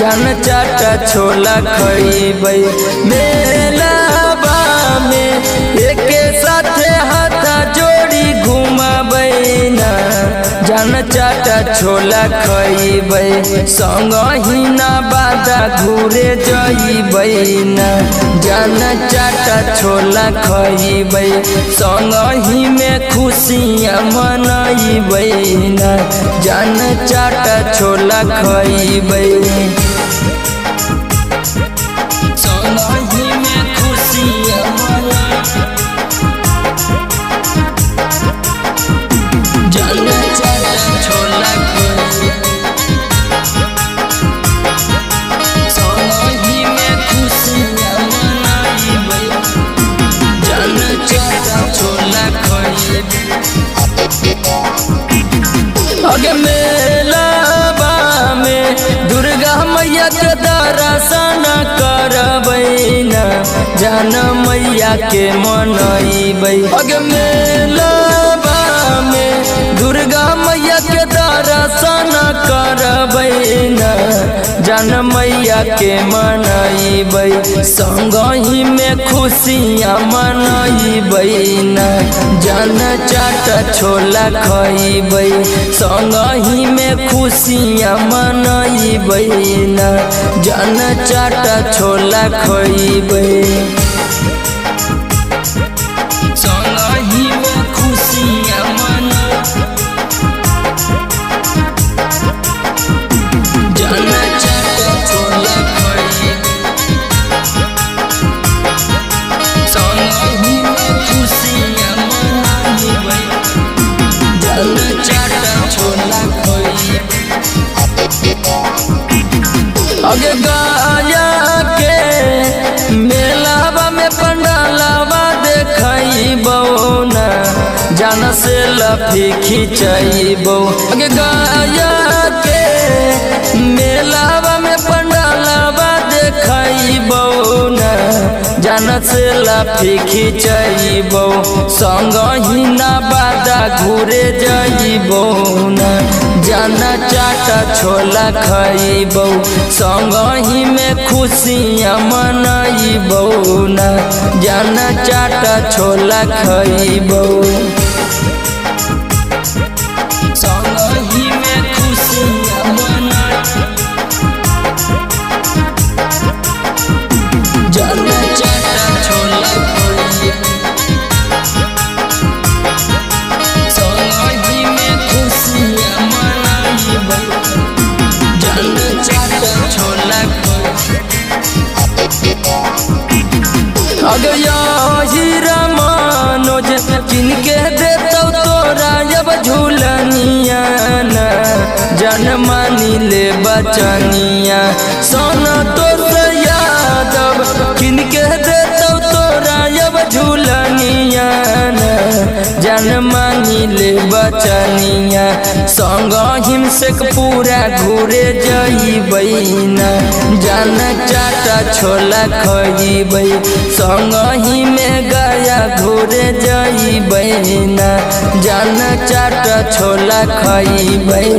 जान चाटा छोला खइबै मेलावा में एके साथे हाथा जोड़ी घुमाबै ना। जान चाटा छोला खइबै संगहि ना बादा घूरे जइबै ना। जान चाटा छोला खइबै संगहि में खुशियाँ मनइबै ना। जान चाटा छोला खइबै संगहि में खुशियाँ मनइबै। जान चाटा छोला खइबै संगहि में खुशियाँ मनइबै। जान चाटा छोला खइबै अगे मेलावा में दुर्गा मैया के दर्शन करबै ना। जान मैया के मनइबै अगे मेलावा में दुर्गा मैया के दर्शन करबै ना। जान मैया के मनइबै संगहि में खुशियाँ मनइबै ना। जान चाटा छोला खइबै संगहि में खुशियाँ मनइबै ना। जान चाटा छोला खइबै संगहि में खुशियाँ मनइबै। जान चाटा छोला खइबै संगहि में खुशियाँ मनइबै। जान चाटा छोला खइबै अगे गाया के मेलावा में पंडालावा देखइबौ ना। जान से लफी खिंचइबौ अगे गाया के मेलावा में पंडालावा देखइबौ ना। जान से लफी खिंचइबौ संगहि ना बादा घूरे जइबौ ना। जान चाटा छोला खइबौ संगहि में खुशियाँ मनइबौ ना। जान चाटा छोला खइबौ संगहि में खुशियाँ मनइबौ। जान चाटा छोला खइबौ संगहि में खुशियाँ मनइबै। जान चाटा छोला अगे हीरा मनोज किनके देतौ तोरा अब झूलनिया ना। जान मानी ले बचनिया सोना तो यादव किनके देतौ तोरा अब झूलनिया ना। जान मानी ले बचनिया संगहि से पूरा घूरे जइबै ना। जान चाटा छोला खइबै संगहि में गया घूरे जइबै ना। जान चाटा छोला खइबै।